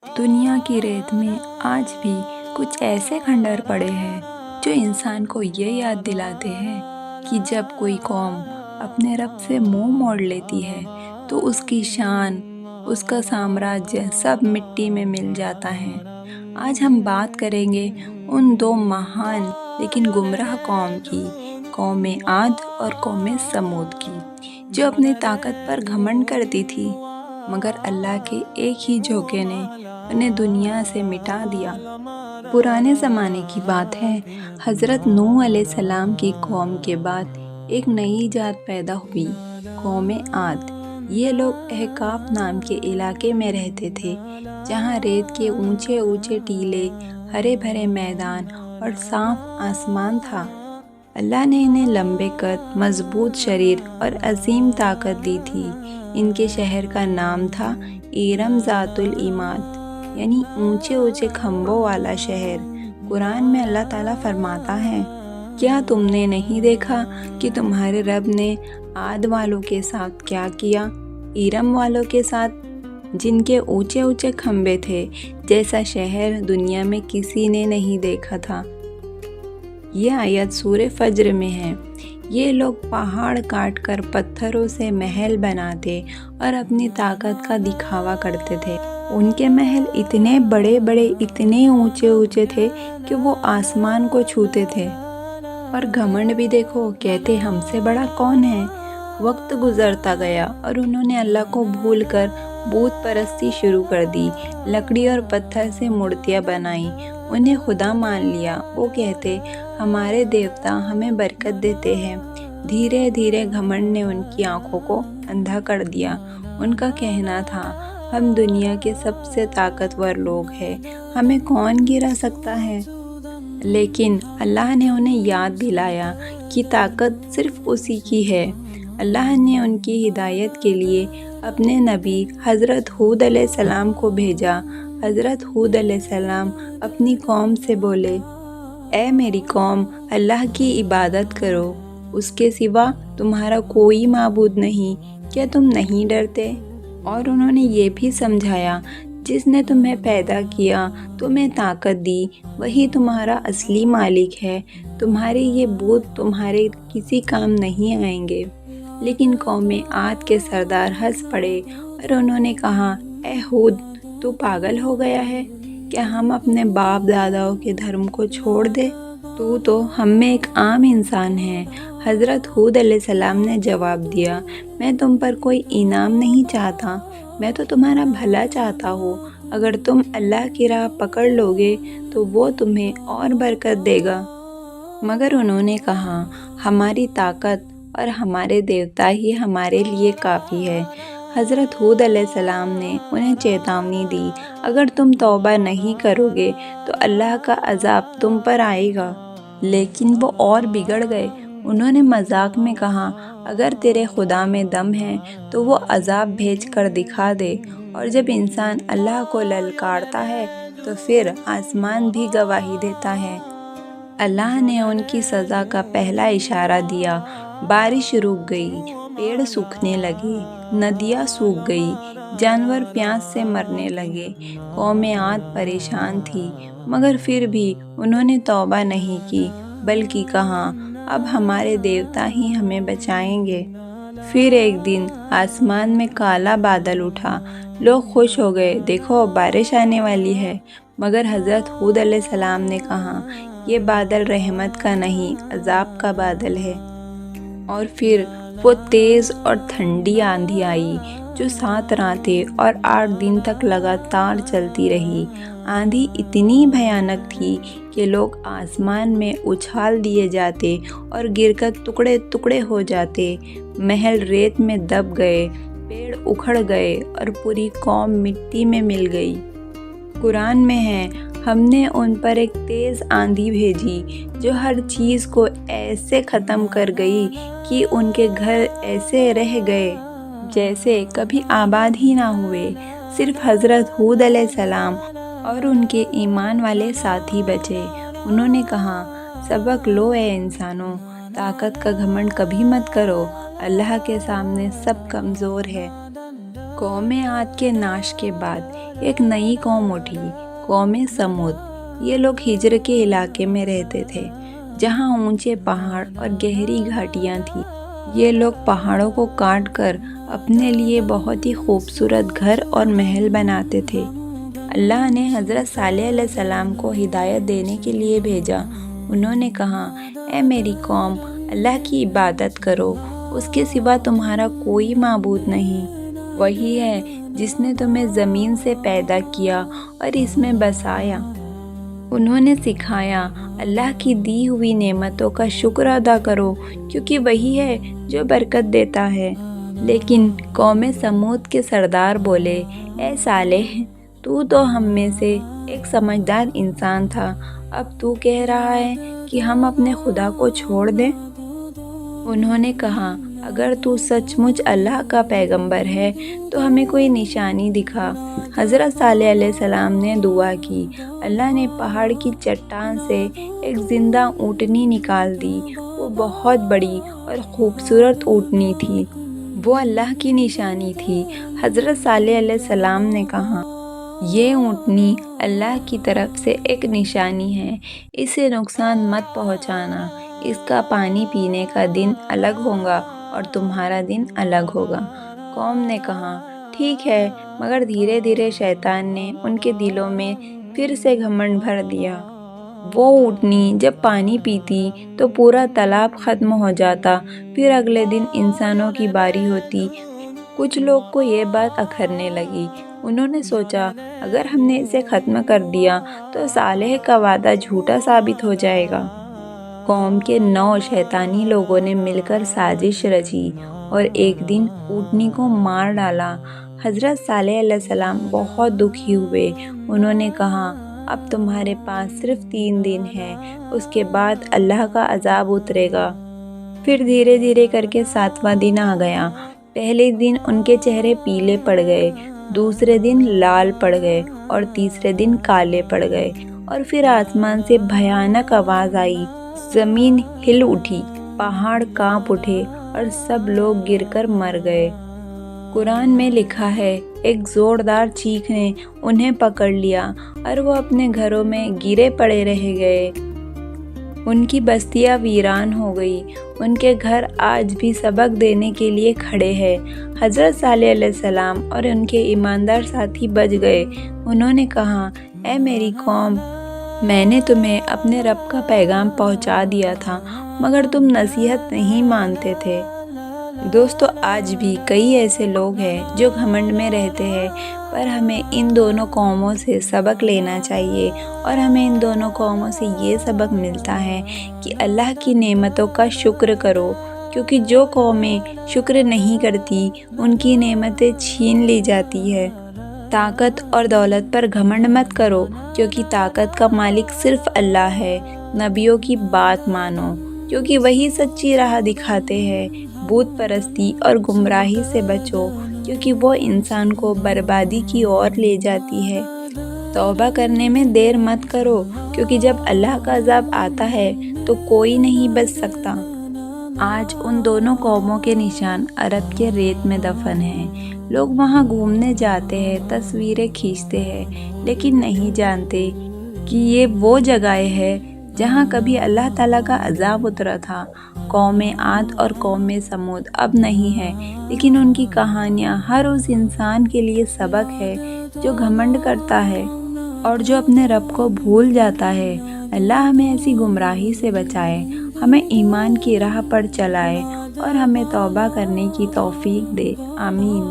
دنیا کی ریت میں آج بھی کچھ ایسے کھنڈر پڑے ہیں جو انسان کو یہ یاد دلاتے ہیں کہ جب کوئی قوم اپنے رب سے منہ موڑ لیتی ہے تو اس کی شان، اس کا سامراجیہ سب مٹی میں مل جاتا ہے۔ آج ہم بات کریں گے ان دو مہان لیکن گمراہ قوم کی، قوم عاد اور قوم سمود کی، جو اپنی طاقت پر گھمنڈ کرتی تھی، مگر اللہ کے ایک ہی جھونکے نے انہیں دنیا سے مٹا دیا۔ پرانے زمانے کی بات ہے، حضرت نوح علیہ السلام کی قوم کے بعد ایک نئی ذات پیدا ہوئی، قوم عاد۔ یہ لوگ احقاف نام کے علاقے میں رہتے تھے، جہاں ریت کے اونچے اونچے ٹیلے، ہرے بھرے میدان اور صاف آسمان تھا۔ اللہ نے انہیں لمبے قد، مضبوط شریر اور عظیم طاقت دی تھی۔ ان کے شہر کا نام تھا ارم ذات العماد، یعنی اونچے اونچے کھمبوں والا شہر۔ قرآن میں اللہ تعالیٰ فرماتا ہے، کیا تم نے نہیں دیکھا کہ تمہارے رب نے عاد والوں کے ساتھ کیا کیا، ارم والوں کے ساتھ جن کے اونچے اونچے کھمبے تھے، جیسا شہر دنیا میں کسی نے نہیں دیکھا تھا۔ یہ آیت سورہ فجر میں ہے۔ یہ لوگ پہاڑ کاٹ کر پتھروں سے محل بناتے اور اپنی طاقت کا دکھاوا کرتے تھے۔ ان کے محل اتنے بڑے بڑے، اتنے اونچے اونچے تھے کہ وہ آسمان کو چھوتے تھے۔ اور گھمنڈ بھی دیکھو، کہتے ہم سے بڑا کون ہے۔ وقت گزرتا گیا اور انہوں نے اللہ کو بھول کر بت پرستی شروع کر دی، لکڑی اور پتھر سے مورتیاں بنائیں، انہیں خدا مان لیا۔ وہ کہتے ہمارے دیوتا ہمیں برکت دیتے ہیں۔ دھیرے دھیرے گھمنڈ نے ان کی آنکھوں کو اندھا کر دیا۔ ان کا کہنا تھا، ہم دنیا کے سب سے طاقتور لوگ ہیں، ہمیں کون گرا سکتا ہے۔ لیکن اللہ نے انہیں یاد دلایا کہ طاقت صرف اسی کی ہے۔ اللہ نے ان کی ہدایت کے لیے اپنے نبی حضرت ہود علیہ السلام کو بھیجا۔ حضرت ہود علیہ السلام اپنی قوم سے بولے، اے میری قوم، اللہ کی عبادت کرو، اس کے سوا تمہارا کوئی معبود نہیں، کیا تم نہیں ڈرتے؟ اور انہوں نے یہ بھی سمجھایا، جس نے تمہیں پیدا کیا، تمہیں طاقت دی، وہی تمہارا اصلی مالک ہے، تمہارے یہ بت تمہارے کسی کام نہیں آئیں گے۔ لیکن قوم عاد کے سردار ہنس پڑے اور انہوں نے کہا، اے ہود، تو پاگل ہو گیا ہے؟ کیا ہم اپنے باپ داداؤں کے دھرم کو چھوڑ دیں؟ تو ہم میں ایک عام انسان ہے۔ حضرت ہود علیہ السلام نے جواب دیا، میں تم پر کوئی انعام نہیں چاہتا، میں تو تمہارا بھلا چاہتا ہوں۔ اگر تم اللہ کی راہ پکڑ لوگے تو وہ تمہیں اور برکت دے گا۔ مگر انہوں نے کہا، ہماری طاقت اور ہمارے دیوتا ہی ہمارے لیے کافی ہے۔ حضرت ہود علیہ السلام نے انہیں چیتاونی دی، اگر تم توبہ نہیں کرو گے تو اللہ کا عذاب تم پر آئے گا۔ لیکن وہ اور بگڑ گئے۔ انہوں نے مذاق میں کہا، اگر تیرے خدا میں دم ہے تو وہ عذاب بھیج کر دکھا دے۔ اور جب انسان اللہ کو للکارتا ہے تو پھر آسمان بھی گواہی دیتا ہے۔ اللہ نے ان کی سزا کا پہلا اشارہ دیا۔ بارش رک گئی، پیڑ سوکھنے لگے، ندیاں سوکھ گئی، جانور پیاس سے مرنے لگے۔ قوم عاد پریشان تھی، مگر پھر بھی انہوں نے توبہ نہیں کی، بلکہ کہا، اب ہمارے دیوتا ہی ہمیں بچائیں گے۔ پھر ایک دن آسمان میں کالا بادل اٹھا، لوگ خوش ہو گئے، دیکھو بارش آنے والی ہے۔ مگر حضرت ہود علیہ السلام نے کہا، یہ بادل رحمت کا نہیں، عذاب کا بادل ہے۔ اور پھر وہ تیز اور ٹھنڈی آندھی آئی جو 7 راتیں اور 8 دن تک لگاتار چلتی رہی۔ آندھی اتنی بھیانک تھی کہ لوگ آسمان میں اچھال دیے جاتے اور گر کر ٹکڑے ٹکڑے ہو جاتے، محل ریت میں دب گئے، پیڑ اکھڑ گئے اور پوری قوم مٹی میں مل گئی۔ قرآن میں ہے، ہم نے ان پر ایک تیز آندھی بھیجی جو ہر چیز کو ایسے ختم کر گئی کہ ان کے گھر ایسے رہ گئے جیسے کبھی آباد ہی نہ ہوئے۔ صرف حضرت ہود علیہ السلام اور ان کے ایمان والے ساتھی بچے۔ انہوں نے کہا، سبق لو اے انسانوں، طاقت کا گھمنڈ کبھی مت کرو، اللہ کے سامنے سب کمزور ہے۔ قوم عاد کے ناش کے بعد ایک نئی قوم اٹھی، قوم سمود۔ یہ لوگ ہجر کے علاقے میں رہتے تھے جہاں اونچے پہاڑ اور گہری گھاٹیاں تھیں۔ یہ لوگ پہاڑوں کو کاٹ کر اپنے لیے بہت ہی خوبصورت گھر اور محل بناتے تھے۔ اللہ نے حضرت صالح علیہ السلام کو ہدایت دینے کے لیے بھیجا۔ انہوں نے کہا، اے میری قوم، اللہ کی عبادت کرو، اس کے سوا تمہارا کوئی معبود نہیں۔ وہی ہے جس نے تمہیں زمین سے پیدا کیا اور اس میں بسایا۔ انہوں نے سکھایا، اللہ کی دی ہوئی نعمتوں کا شکر ادا کرو، کیونکہ وہی ہے جو برکت دیتا ہے۔ لیکن قوم سمود کے سردار بولے، اے صالح، تو ہم میں سے ایک سمجھدار انسان تھا، اب تو کہہ رہا ہے کہ ہم اپنے خدا کو چھوڑ دیں؟ انہوں نے کہا، اگر تو سچ مچ اللہ کا پیغمبر ہے تو ہمیں کوئی نشانی دکھا۔ حضرت صالح علیہ السلام نے دعا کی۔ اللہ نے پہاڑ کی چٹان سے ایک زندہ اونٹنی نکال دی۔ وہ بہت بڑی اور خوبصورت اونٹنی تھی۔ وہ اللہ کی نشانی تھی۔ حضرت صالح علیہ السلام نے کہا، یہ اونٹنی اللہ کی طرف سے ایک نشانی ہے، اسے نقصان مت پہنچانا۔ اس کا پانی پینے کا دن الگ ہوگا اور تمہارا دن الگ ہوگا۔ قوم نے کہا، ٹھیک ہے، مگر دھیرے دھیرے شیطان نے ان کے دلوں میں پھر سے گھمنڈ بھر دیا۔ وہ اونٹنی جب پانی پیتی تو پورا تالاب ختم ہو جاتا، پھر اگلے دن انسانوں کی باری ہوتی۔ کچھ لوگ کو یہ بات اکھرنے لگی۔ انہوں نے سوچا، اگر ہم نے اسے ختم کر دیا تو صالح کا وعدہ جھوٹا ثابت ہو جائے گا۔ قوم کے 9 شیطانی لوگوں نے مل کر سازش رچی اور ایک دن اونٹنی کو مار ڈالا۔ حضرت صالح علیہ السلام بہت دکھی ہوئے۔ انہوں نے کہا، اب تمہارے پاس صرف 3 دن ہیں، اس کے بعد اللہ کا عذاب اترے گا۔ پھر دھیرے دھیرے کر کے 7واں دن آ گیا۔ پہلے دن ان کے چہرے پیلے پڑ گئے، دوسرے دن لال پڑ گئے اور تیسرے دن کالے پڑ گئے، اور پھر آسمان سے بھیانک آواز آئی، زمین ہل اٹھی، پہاڑ کانپ اٹھے اور سب لوگ گر کر مر گئے۔ قرآن میں لکھا ہے، ایک زوردار چیخ نے انہیں پکڑ لیا اور وہ اپنے گھروں میں گرے پڑے رہ گئے۔ ان کی بستیاں ویران ہو گئی۔ ان کے گھر آج بھی سبق دینے کے لیے کھڑے ہیں۔ حضرت صالح علیہ السلام اور ان کے ایماندار ساتھی بچ گئے۔ انہوں نے کہا، اے میری قوم، میں نے تمہیں اپنے رب کا پیغام پہنچا دیا تھا، مگر تم نصیحت نہیں مانتے تھے۔ دوستو، آج بھی کئی ایسے لوگ ہیں جو گھمنڈ میں رہتے ہیں، پر ہمیں ان دونوں قوموں سے سبق لینا چاہیے، اور ہمیں ان دونوں قوموں سے یہ سبق ملتا ہے کہ اللہ کی نعمتوں کا شکر کرو، کیونکہ جو قومیں شکر نہیں کرتی ان کی نعمتیں چھین لی جاتی ہے۔ طاقت اور دولت پر گھمنڈ مت کرو، کیونکہ طاقت کا مالک صرف اللہ ہے۔ نبیوں کی بات مانو، کیونکہ وہی سچی راہ دکھاتے ہیں۔ بت پرستی اور گمراہی سے بچو، کیونکہ وہ انسان کو بربادی کی اور لے جاتی ہے۔ توبہ کرنے میں دیر مت کرو، کیونکہ جب اللہ کا عذاب آتا ہے تو کوئی نہیں بچ سکتا۔ آج ان دونوں قوموں کے نشان عرب کے ریت میں دفن ہیں۔ لوگ وہاں گھومنے جاتے ہیں، تصویریں کھینچتے ہیں، لیکن نہیں جانتے کہ یہ وہ جگہیں ہیں جہاں کبھی اللہ تعالیٰ کا عذاب اترا تھا۔ قوم عاد اور قوم سمود اب نہیں ہے، لیکن ان کی کہانیاں ہر اس انسان کے لیے سبق ہے جو گھمنڈ کرتا ہے اور جو اپنے رب کو بھول جاتا ہے۔ اللہ ہمیں ایسی گمراہی سے بچائے، ہمیں ایمان کی راہ پر چلائے اور ہمیں توبہ کرنے کی توفیق دے۔ آمین۔